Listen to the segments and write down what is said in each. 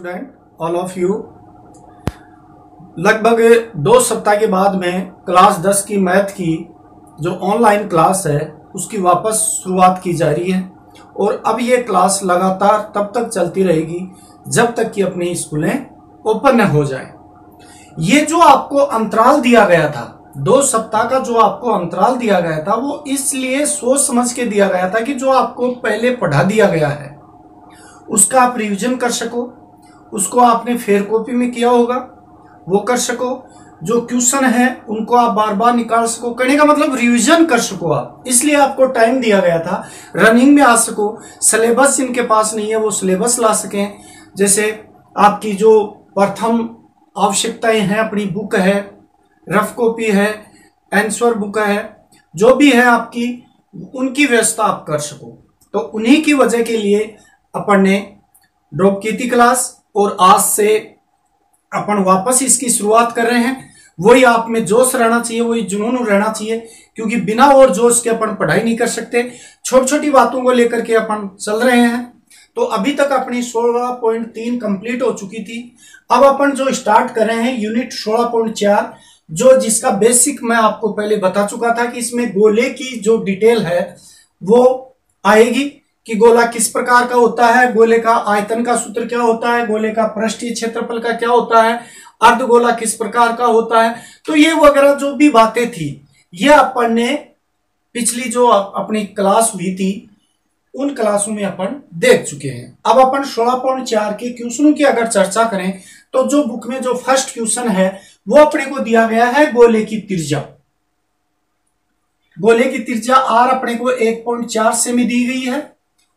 Student, all of you. लगभग 2 सप्ताह के बाद में क्लास 10 की मैथ की जो ऑनलाइन क्लास है उसकी वापस शुरुआत की जा रही है और अब ये क्लास लगातार तब तक चलती रहेगी जब तक कि अपनी स्कूलें ओपन न हो जाए। ये जो आपको अंतराल दिया गया था, 2 सप्ताह का जो आपको अंतराल दिया गया था, वो इसलिए सोच समझ के दिया गया था कि जो आपको पहले पढ़ा दिया गया है उसका आप रिवीजन कर सको, उसको आपने फेयर कॉपी में किया होगा वो कर सको, जो क्वेश्चन है उनको आप बार बार निकाल सको। कहने का मतलब रिवीजन कर सको आप, इसलिए आपको टाइम दिया गया था। रनिंग में आ सको, सिलेबस जिनके पास नहीं है वो सिलेबस ला सकें। जैसे आपकी जो प्रथम आवश्यकताएं हैं, अपनी बुक है, रफ कॉपी है, आंसर बुक है, जो भी है आपकी, उनकी व्यवस्था आप कर सको। तो उन्हीं की वजह के लिए अपन ने ड्रॉप की थी क्लास और आज से अपन वापस इसकी शुरुआत कर रहे हैं। वही आप में जोश रहना चाहिए, वही जुनून रहना चाहिए, क्योंकि बिना और जोश के अपन पढ़ाई नहीं कर सकते। छोटी छोटी बातों को लेकर के अपन चल रहे हैं। तो अभी तक अपनी 16.3 कंप्लीट हो चुकी थी। अब अपन जो स्टार्ट कर रहे हैं यूनिट 16.4, जो जिसका बेसिक मैं आपको पहले बता चुका था कि इसमें गोले की जो डिटेल है वो आएगी कि गोला किस प्रकार का होता है, गोले का आयतन का सूत्र क्या होता है, गोले का पृष्ठीय क्षेत्रफल का क्या होता है, अर्धगोला किस प्रकार का होता है। तो ये वगैरह जो भी बातें थी ये अपन ने पिछली जो अपनी क्लास हुई थी उन क्लासों में अपन देख चुके हैं। अब अपन 16.4 के क्वेश्चनों की अगर चर्चा करें तो जो बुक में जो फर्स्ट क्वेश्चन है वो अपने को दिया गया है गोले की त्रिज्या। गोले की त्रिज्या आर अपने को 1.4 सेमी दी गई है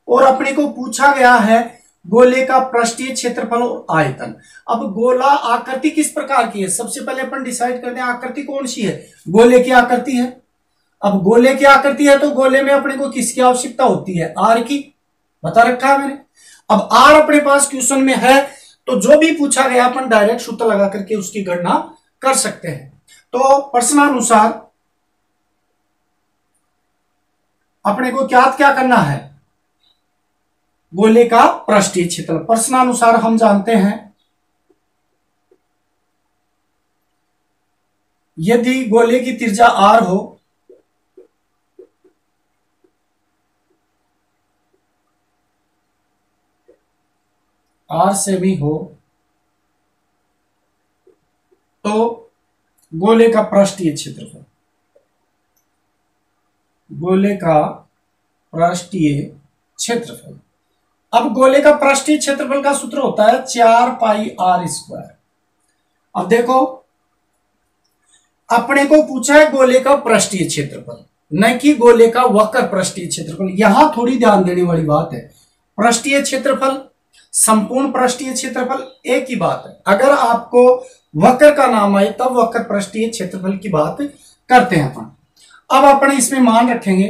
और अपने को पूछा गया है गोले का पृष्ठीय क्षेत्रफल और आयतन। अब गोला आकृति किस प्रकार की है, सबसे पहले अपन डिसाइड करते हैं आकृति कौन सी है। गोले की आकृति है। अब गोले की आकृति है तो गोले में अपने को किसकी आवश्यकता होती है, आर की, बता रखा है मैंने। अब आर अपने पास क्वेश्चन में है तो जो भी पूछा गया अपन डायरेक्ट सूत्र लगा करके उसकी गणना कर सकते हैं। तो प्रश्नानुसार अपने को क्या करना है, गोले का पृष्ठीय क्षेत्रफल। प्रश्नानुसार हम जानते हैं यदि गोले की त्रिज्या आर हो आर सेमी हो तो गोले का पृष्ठीय क्षेत्रफल, गोले का पृष्ठीय क्षेत्रफल। अब गोले का पृष्ठीय क्षेत्रफल का सूत्र होता है 4 पाई आर स्क्वायर। अब देखो अपने को पूछा है गोले का पृष्ठीय क्षेत्रफल, न कि गोले का वक्र पृष्ठीय क्षेत्रफल। यहां थोड़ी ध्यान देने वाली बात है, पृष्ठीय क्षेत्रफल संपूर्ण पृष्ठीय क्षेत्रफल एक ही बात है। अगर आपको वक्र का नाम आए तब वक्र पृष्ठीय क्षेत्रफल की बात करते हैं अपन। अब अपन इसमें मान रखेंगे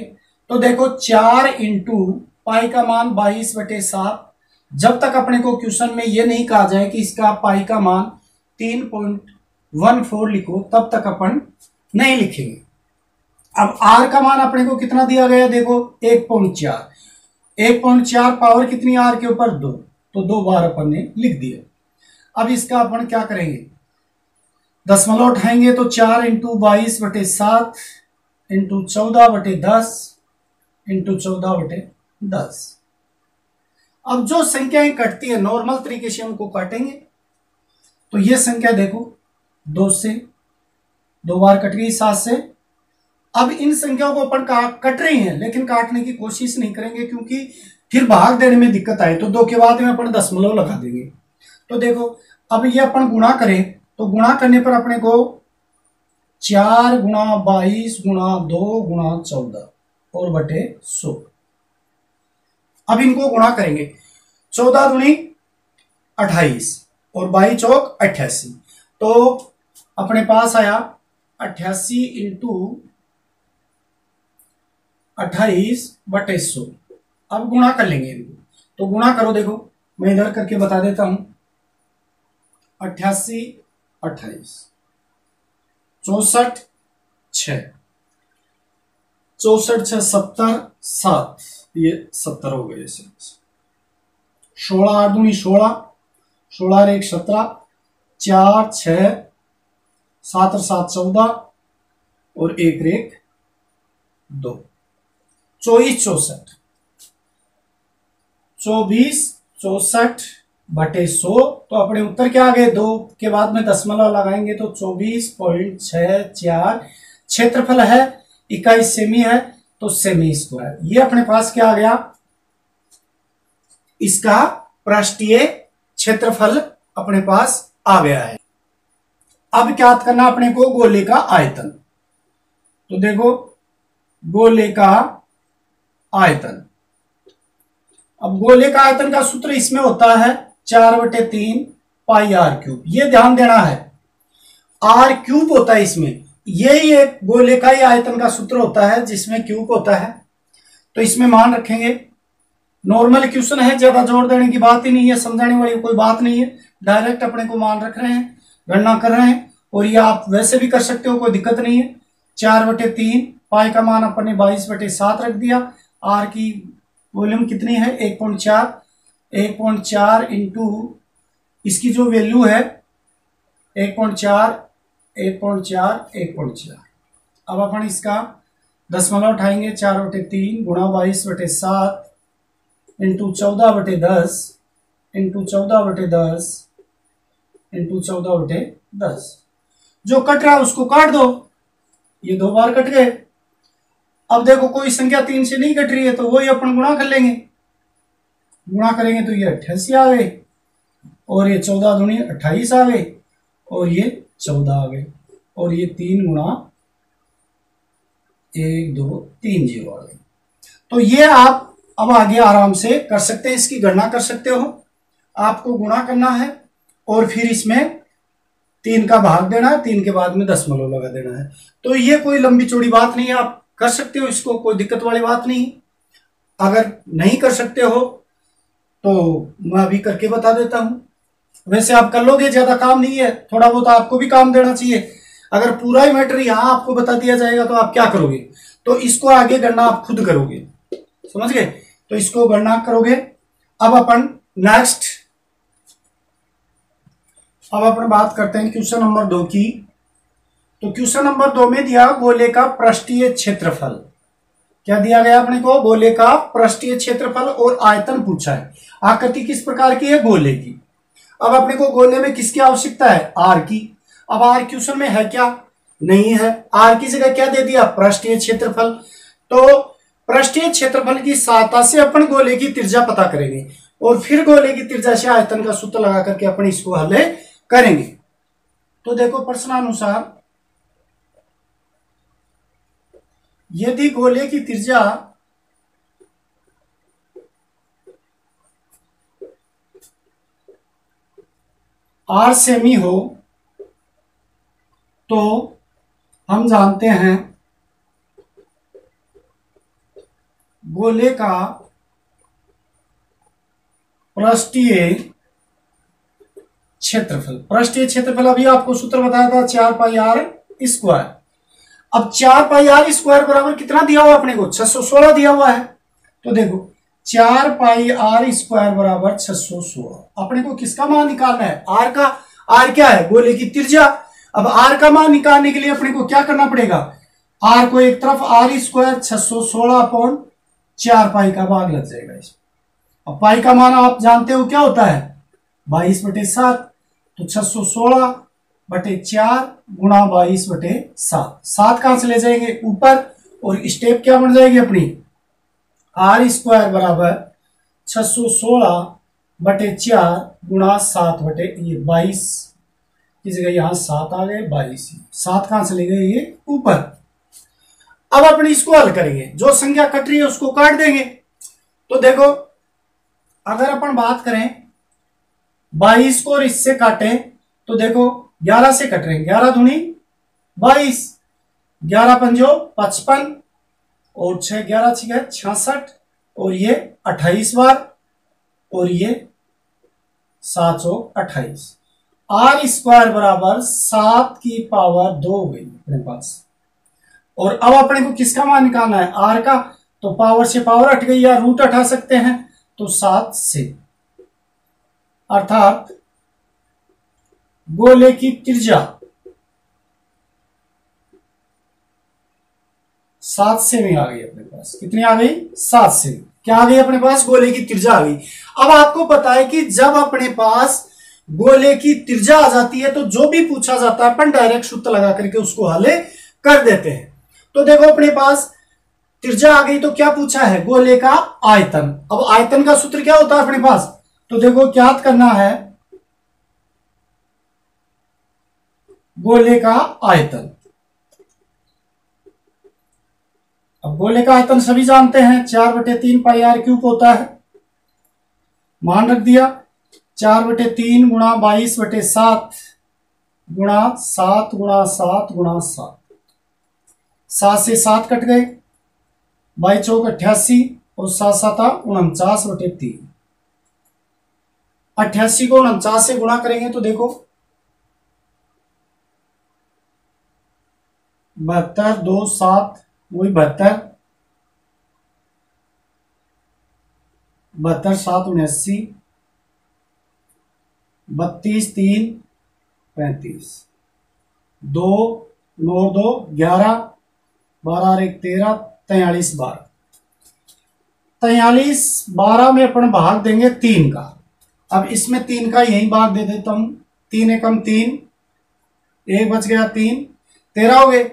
तो देखो 4 इंटू पाई का मान 22/7। जब तक अपने को क्वेश्चन में ये नहीं कहा जाए कि इसका पाई का मान 3.14 लिखो तब तक अपन नहीं लिखेंगे। अब आर का मान अपने को कितना दिया गया, देखो 1.4। 1.4 पावर कितनी आर के ऊपर 2, तो 2 बार अपन ने लिख दिया। अब इसका अपन क्या करेंगे, दशमलव उठाएंगे तो 4 इंटू 22/7 इंटू 14/10 इंटू 14/10। अब जो संख्याएं कटती है नॉर्मल तरीके से उनको काटेंगे तो ये संख्या देखो 2 से 2 बार कट गई, 7 से। अब इन संख्याओं को अपन कट रही हैं लेकिन काटने की कोशिश नहीं करेंगे क्योंकि फिर भाग देने में दिक्कत आए तो 2 के बाद में अपन दशमलव लगा देंगे। तो देखो अब ये अपन गुणा करें तो गुणा करने पर अपने को 4 गुणा 22 गुणा 2 गुणा 14 और बटे 100। अब इनको गुणा करेंगे, 14 दूनी 28 और 22 चौक 88, तो अपने पास आया 88 इंटू 28/100। अब गुणा कर लेंगे इनको, तो गुणा करो, देखो मैं इधर करके बता देता हूं। 88 28 64 6 64 6 70 7, ये 70 हो गए। 16 8 दूनी 16 16 और 1 17, 4 6 7 और 7 14 और 1 और 1 2, 24 64, 24 64 बटे 100। तो अपने उत्तर क्या आ गए, 2 के बाद में दशमलव लगाएंगे तो 24.64। क्षेत्रफल है 21 सेमी है तो सेमी स्क्वायर। ये अपने पास क्या आ गया, इसका पृष्ठीय क्षेत्रफल अपने पास आ गया है। अब क्या करना अपने को, गोले का आयतन। तो देखो गोले का आयतन, अब गोले का आयतन का सूत्र इसमें होता है 4/3 पाई आर क्यूब। ये ध्यान देना है, आर क्यूब होता है इसमें, यही एक गोले का ही आयतन का सूत्र होता है जिसमें क्यूब होता है। तो इसमें मान रखेंगे, नॉर्मल क्वेश्चन है, ज्यादा जोर देने की बात ही नहीं है, समझाने वाली कोई बात नहीं है, डायरेक्ट अपने को मान रख रहे हैं, गणना कर रहे हैं। और ये आप वैसे भी कर सकते हो, कोई दिक्कत नहीं है। 4/3 पाई का मान अपने 22/7 रख दिया। आर की वॉल्यूम कितनी है, 1.4, 1.4 इंटू इसकी जो वैल्यू है 1.4, 1.4, 1.4। अब अपन इसका दशमलव उठाएंगे, 4/3 गुणा 22/7 इंटू 14/10 इंटू 14/10 इंटू 14/10। जो कट रहा है उसको काट दो, ये 2 बार कट गए। अब देखो कोई संख्या 3 से नहीं कट रही है तो वही अपन गुणा कर लेंगे, गुणा करेंगे तो ये 88 आ गए, और ये 14 दूनी 28 आ गए, और ये 14 आ गए, और ये 3 गुणा 1 2 3 0 आ गए। तो ये आप अब आगे आराम से कर सकते हैं, इसकी गणना कर सकते हो। आपको गुणा करना है और फिर इसमें 3 का भाग देना है, 3 के बाद में दशमलव लगा देना है। तो ये कोई लंबी चौड़ी बात नहीं है, आप कर सकते हो इसको, कोई दिक्कत वाली बात नहीं। अगर नहीं कर सकते हो तो मैं अभी करके बता देता हूं। वैसे आप कर लोगे, ज्यादा काम नहीं है, थोड़ा बहुत आपको भी काम देना चाहिए। अगर पूरा ही मैटर यहां आपको बता दिया जाएगा तो आप क्या करोगे, तो इसको आगे गणना आप खुद करोगे, समझ गए। तो इसको गणना करोगे। अब अपन नेक्स्ट, अब अपन बात करते हैं क्वेश्चन नंबर 2 की। तो क्वेश्चन नंबर 2 में दिया गोले का पृष्ठीय क्षेत्रफल। क्या दिया गया अपने को, गोले का पृष्ठीय क्षेत्रफल और आयतन पूछा है। आकृति किस प्रकार की है, गोले की। अब अपने को गोले में किसकी आवश्यकता है, आर की। अब आर क्वेश्चन में है क्या, नहीं है। आर की जगह क्या दे दिया, पृष्ठीय क्षेत्रफल। तो पृष्ठीय क्षेत्रफल की सहायता से अपन गोले की त्रिज्या पता करेंगे और फिर गोले की त्रिज्या से आयतन का सूत्र लगा करके अपन इसको हल करेंगे। तो देखो प्रश्नानुसार, यदि गोले की त्रिज्या r सेमी हो तो हम जानते हैं गोले का पृष्ठीय क्षेत्रफल। पृष्ठीय क्षेत्रफल अभी आपको सूत्र बताया था 4πr²। अब 4πr² बराबर कितना दिया हुआ अपने को, 616 दिया हुआ है। तो देखो 4πr² बराबर 616। अपने को किसका मान निकालना है, आर का। आर क्या है, गोले की त्रिज्या। अब आर का मान निकालने के लिए अपने को क्या करना पड़ेगा, आर को एक तरफ, r² 616/4 का भाग लग जाएगा इसमें। अब पाई का मान आप जानते हो क्या होता है, 22/7। तो 616/4 गुणा 22/7। 7 कहां से ले जाएंगे ऊपर, और स्टेप क्या बन जाएगी अपनी, r² बराबर 616/4 गुणा 7/22 की जगह यहां 7 आ गए, 22। 7 कहां से ले गए, ये ऊपर। अब अपन इसको हल करेंगे, जो संख्या कट रही है उसको काट देंगे। तो देखो अगर अपन बात करें 22 को और इससे काटें तो देखो 11 से कट रहे हैं, 11 दूनी 22, 11 पंजो 55, और 6 11 6 66, और ये 28 बार, और ये 728। r² बराबर 7 की पावर 2 हो गई अपने पास। और अब अपने को किसका मान निकालना है, r का। तो पावर से पावर हट गई, या रूट हटा सकते हैं, तो 7 से, अर्थात गोले की त्रिज्या 7 सेमी आ गई अपने पास। कितनी आ गई? 7 सेमी। क्या आ गई अपने पास? गोले की त्रिज्या आ गई। अब आपको पता है कि जब अपने पास गोले की त्रिज्या आ जाती है तो जो भी पूछा जाता है अपन डायरेक्ट सूत्र लगा करके उसको हल कर देते हैं। तो देखो अपने पास त्रिज्या आ गई तो क्या पूछा है? गोले का आयतन। अब आयतन का सूत्र क्या होता है अपने पास? तो देखो क्या करना है, गोले का आयतन। अब गोले का आयतन सभी जानते हैं 4/3 पाई आर क्यूब होता है। मान रख दिया 4/3 गुणा 22/7 गुणा 7 गुणा 7 गुणा 7। 7 से 7 कट गए, 22 चौक 88 और 7 7 49/3। 88 को 49 से गुणा करेंगे तो देखो 72 2 7 वही 72, 72 7 79, 32 3 35, 2 9 2 11, 12 1 13, 43 12। 43 12 में अपन भाग देंगे 3 का। अब इसमें 3 का यही भाग दे देता हूं। 3 एकम 3, 1 बच गया 3, 13 हो गए।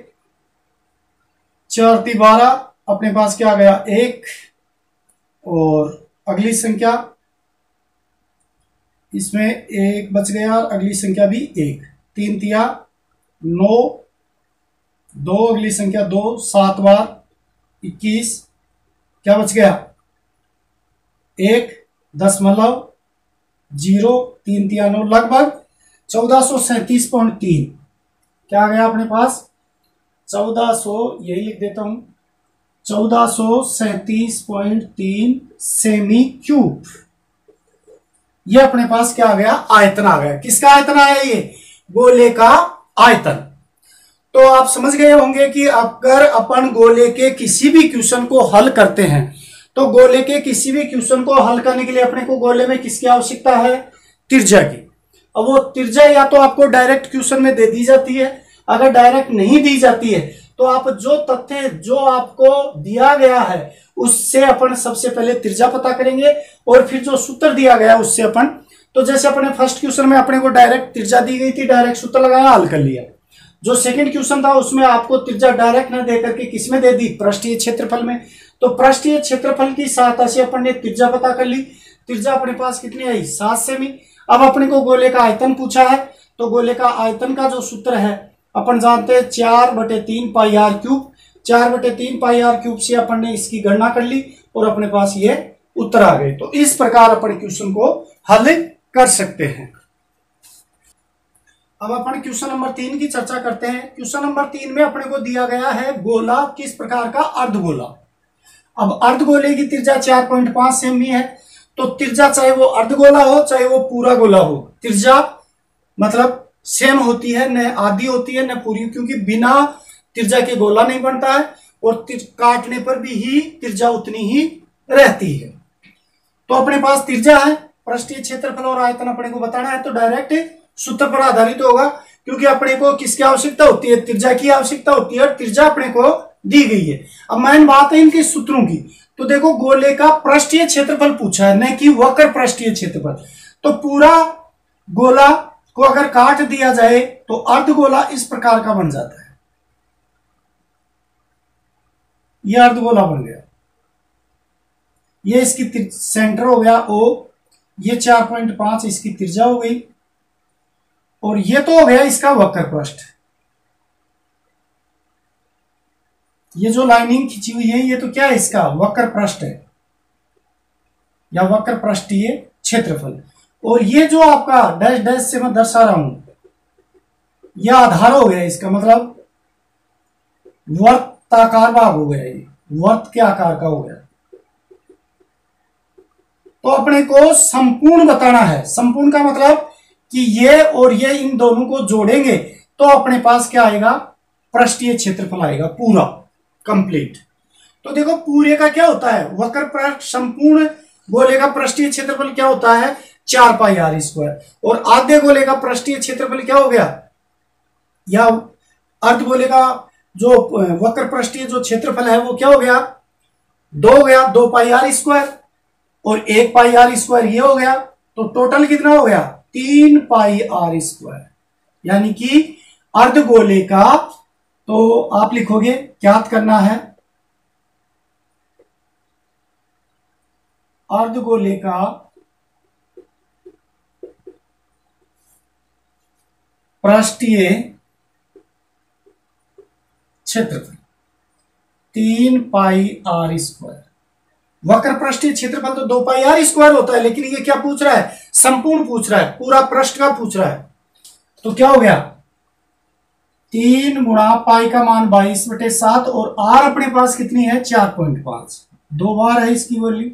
4 3 12, अपने पास क्या आ गया 1, और अगली संख्या इसमें 1 बच गया और अगली संख्या भी 1। 3 तिया 9, 2 अगली संख्या 2, 7 बार 21, क्या बच गया 1 दशमलव 0, 3 तिया 9, लगभग 1437.3। क्या आ गया अपने पास 1400, यही लिख देता हूं 1437.3 सेमी क्यूब। ये अपने पास क्या आ गया? आयतन आ गया। किसका आयतन आया? ये गोले का आयतन। तो आप समझ गए होंगे कि अगर अपन गोले के किसी भी क्वेश्चन को हल करते हैं तो गोले के किसी भी क्वेश्चन को हल करने के लिए अपने को गोले में किसकी आवश्यकता है? त्रिज्या की। अब वो त्रिज्या या तो आपको डायरेक्ट क्वेश्चन में दे दी जाती है, अगर डायरेक्ट नहीं दी जाती है तो आप जो तथ्य जो आपको दिया गया है उससे अपन सबसे पहले त्रिज्या पता करेंगे और फिर जो सूत्र दिया गया उससे अपन, तो जैसे अपने फर्स्ट क्वेश्चन में अपने को डायरेक्ट त्रिज्या दी गई थी, डायरेक्ट सूत्र लगाया, हल कर लिया। जो सेकंड क्वेश्चन था उसमें आपको त्रिज्या डायरेक्ट न दे करके किसमें दे दी? पृष्ठीय क्षेत्रफल में। तो पृष्ठीय क्षेत्रफल की सहायता से अपन ने त्रिज्या पता कर ली। त्रिज्या अपने पास कितनी आई? 7 सेमी। अब अपने को गोले का आयतन पूछा है तो गोले का आयतन का जो सूत्र है अपन जानते हैं 4/3 pi r cube. 4/3 pi r cube से अपन ने इसकी गणना कर ली और अपने पास ये उत्तर आ गए। तो इस प्रकार अपन क्वेश्चन को हल कर सकते हैं। अब अपन क्वेश्चन नंबर 3 की चर्चा करते हैं। क्वेश्चन नंबर 3 में अपने को दिया गया है गोला किस प्रकार का? अर्धगोला। अब अर्धगोले की त्रिज्या 4.5 सेमी है। तो त्रिज्या चाहे वो अर्धगोला हो चाहे वो पूरा गोला हो, त्रिज्या मतलब सेम होती है, न आधी होती है न पूरी, क्योंकि बिना त्रिज्या के गोला नहीं बनता है और काटने पर भी ही त्रिज्या उतनी ही रहती है। तो अपने पास त्रिज्या है, पृष्ठीय क्षेत्रफल और आयतन अपने को बताना है तो डायरेक्ट सूत्र पर आधारित होगा, क्योंकि अपने को किसकी आवश्यकता होती है? त्रिज्या की आवश्यकता होती है और त्रिज्या अपने को दी गई है। अब मेन बात है इनके सूत्रों की। तो देखो गोले का पृष्ठीय क्षेत्रफल पूछा है, न कि वक्र पृष्ठीय क्षेत्रफल। तो पूरा गोला को अगर काट दिया जाए तो अर्धगोला इस प्रकार का बन जाता है। यह अर्धगोला बन गया, ये इसकी सेंटर हो गया O, ये 4.5 इसकी त्रिज्या हो गई और ये तो हो गया इसका वक्र पृष्ठ। ये जो लाइनिंग खींची हुई है ये तो क्या है? इसका वक्र पृष्ठ है या वक्र पृष्ठीय क्षेत्रफल। और ये जो आपका डैश डैश से मैं दर्शा रहा हूं यह आधार हो गया इसका, मतलब वर्ताकार भाग हो गया, ये वर्त के आकार का हो गया। तो अपने को संपूर्ण बताना है। संपूर्ण का मतलब कि ये और ये इन दोनों को जोड़ेंगे तो अपने पास क्या आएगा? पृष्ठीय क्षेत्रफल आएगा पूरा कंप्लीट। तो देखो पूरे का क्या होता है? वक्र पृष्ठ संपूर्ण गोले का पृष्ठीय क्षेत्रफल क्या होता है? 4 पाई आर स्क्वायर। और आधे गोले का पृष्ठीय क्षेत्रफल क्या हो गया, या अर्धगोले का जो वक्र पृष्ठीय जो क्षेत्रफल है वो क्या हो गया, 2 हो गया, 2 पाई आर स्क्वायर, और 1 पाई आर स्क्वायर ये हो गया, तो टोटल कितना हो गया 3 पाई आर स्क्वायर। यानी कि अर्धगोले का, तो आप लिखोगे ज्ञात करना है अर्धगोले का पृष्ठीय क्षेत्रफल 3 पाई आर स्क्वायर। वक्र पृष्ठीय क्षेत्रफल तो 2 पाई आर स्क्वायर होता है, लेकिन ये क्या पूछ रहा है, संपूर्ण पूछ रहा है, पूरा पृष्ठ का पूछ रहा है। तो क्या हो गया 3 गुणा पाई का मान 22/7 और आर अपने पास कितनी है 4.5, 2 बार है इसकी वैल्यू।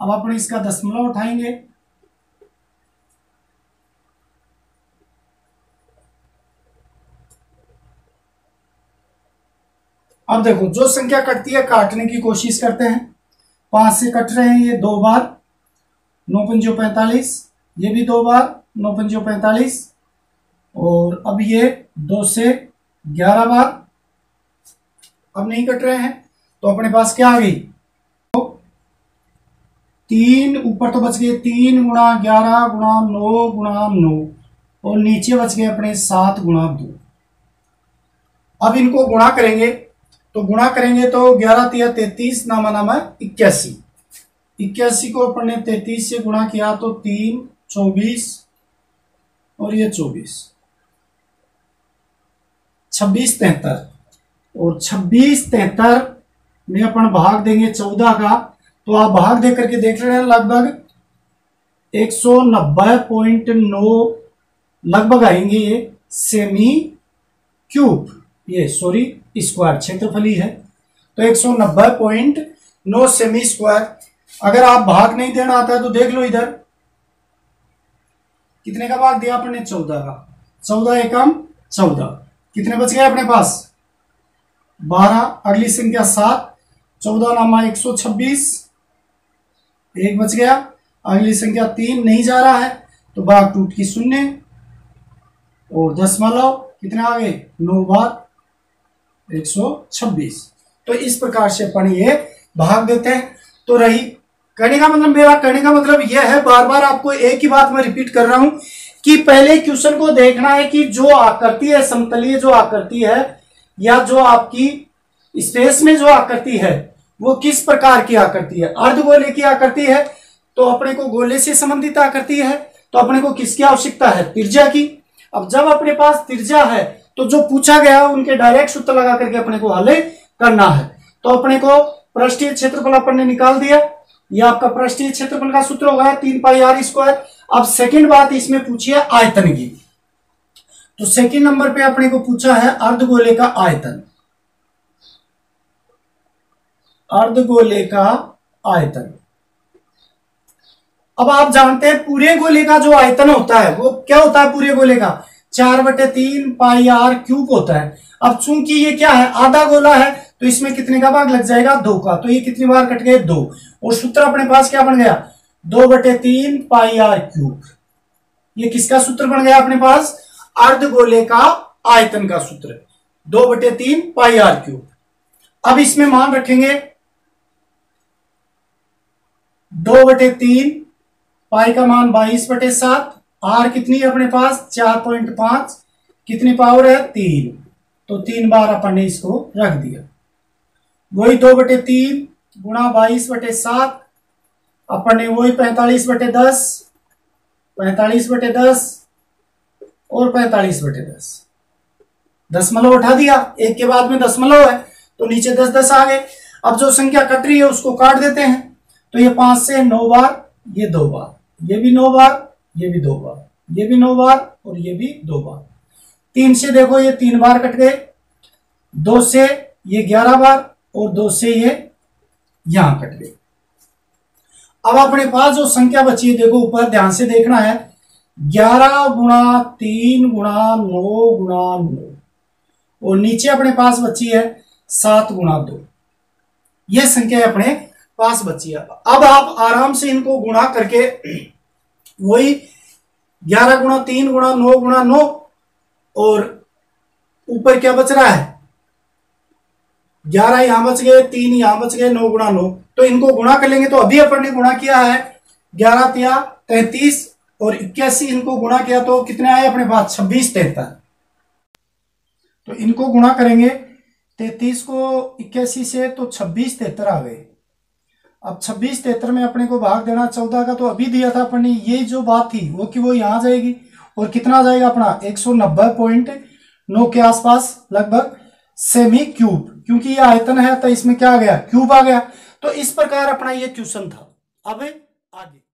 अब अपन इसका दशमलव उठाएंगे, अब देखो जो संख्या कटती है काटने की कोशिश करते हैं। 5 से कट रहे हैं ये 2 बार, 9 पंजो 45, ये भी 2 बार, 9 पंजो 45, और अब ये 2 से 11 बार, अब नहीं कट रहे हैं, तो अपने पास क्या आ गई 3, ऊपर तो बच गए 3 गुणा 11 गुणा 9 गुणा 9, और नीचे बच गए अपने 7 गुणा 2। अब इनको गुणा करेंगे, तो गुणा करेंगे तो 11 तिया 33, नामा नामा 81, 81 को अपन ने 33 से गुणा किया तो 3 24, और ये 24, 26 73, और 26 73 में अपन भाग देंगे 14 का, तो आप भाग दे करके देख रहे हैं लगभग 190.9 लगभग आएंगे ये सेमी क्यूब, ये सॉरी स्क्वायर, क्षेत्रफली है, तो 190.9 सेमी स्क्वायर। अगर आप भाग नहीं देना आता है तो देख लो इधर कितने का भाग दिया आपने 14 का, 14 एकम 14, कितने बच गए अपने पास 12, अगली संख्या 7, 14 नामा 126, 1 बच गया, अगली संख्या 3 नहीं जा रहा है, तो भाग टूट की 0, और दशमलव कितने आ गए 9 बार 126। तो इस प्रकार से अपन ये भाग देते हैं। तो रही कहने का मतलब, मेरा कहने का मतलब यह है, बार बार आपको एक ही बात मैं रिपीट कर रहा हूं कि पहले क्वेश्चन को देखना है कि जो आकृति है, समतलीय जो आकृति है, या जो आपकी स्पेस में जो आकृति है वो किस प्रकार की आकृति है। अर्धगोले की आकृति है तो अपने को गोले से संबंधित आकृति है, तो अपने को किसकी आवश्यकता है त्रिज्या की। अब जब अपने पास त्रिज्या है तो जो पूछा गया उनके डायरेक्ट सूत्र लगा करके अपने को हल करना है। तो अपने को पृष्ठीय क्षेत्रफल अपन ने निकाल दिया, यह आपका पृष्ठीय क्षेत्रफल का सूत्र होगा 3 पाई आर स्क्वायर। अब सेकंड बात इसमें पूछी है आयतन की, तो सेकंड नंबर पे अपने को पूछा है अर्धगोले का आयतन, अर्धगोले का आयतन। अब आप जानते हैं पूरे गोले का जो आयतन होता है वो क्या होता है, पूरे गोले का 4/3 पाई आर क्यूब होता है। अब चूंकि ये क्या है आधा गोला है तो इसमें कितने का भाग लग जाएगा 2 का, तो ये कितनी बार कट गए 2, और सूत्र अपने पास क्या बन गया 2/3 पाई आर क्यूब। ये किसका सूत्र बन गया अपने पास, अर्धगोले का आयतन का सूत्र 2/3 पाई आर क्यूब। अब इसमें मान रखेंगे 2/3 पाई का मान 22/7, आर कितनी है अपने पास 4.5, कितनी पावर है 3, तो 3 बार अपन ने इसको रख दिया। वही 2/3 गुणा 22/7, अपन ने वही 45/10, 45/10 और 45/10, दशमलव उठा दिया, एक के बाद में दशमलव है तो नीचे 10 आ गए। अब जो संख्या कट रही है उसको काट देते हैं, तो ये 5 से 9 बार, ये 2 बार, ये भी 9 बार, ये भी 2 बार, ये भी 9 बार और ये भी 2 बार। 3 से देखो ये 3 बार कट गए, 2 से ये 11 बार और 2 से ये यहां कट गए। अब अपने पास जो संख्या बची है देखो ऊपर ध्यान से देखना है, 11 गुणा 3 गुणा 9 गुणा 9, और नीचे अपने पास बची है 7 गुणा 2। यह संख्या अपने पास बची है। अब आप आराम से इनको गुणा करके वही 11 गुणा 3 गुणा 9 गुणा 9 और ऊपर क्या बच रहा है 11 यहां बच गए, 3 यहां बच गए, 9 गुणा 9। तो इनको गुणा कर लेंगे। तो अभी अपन ने गुणा किया है 11 तिया 33 और 81, इनको गुणा किया तो कितने आए अपने पास 26 73। तो इनको गुणा करेंगे 33 को 81 से तो 26 73 आ गए। अब 26 73 में अपने को भाग देना 14 का, तो अभी दिया था अपन ने ये जो बात थी वो कि वो यहां जाएगी और कितना आ जाएगा अपना 190.9 के आसपास लगभग सेमी क्यूब, क्योंकि ये आयतन है तो इसमें क्या आ गया क्यूब आ गया। तो इस प्रकार अपना ये क्वेश्चन था। अब आगे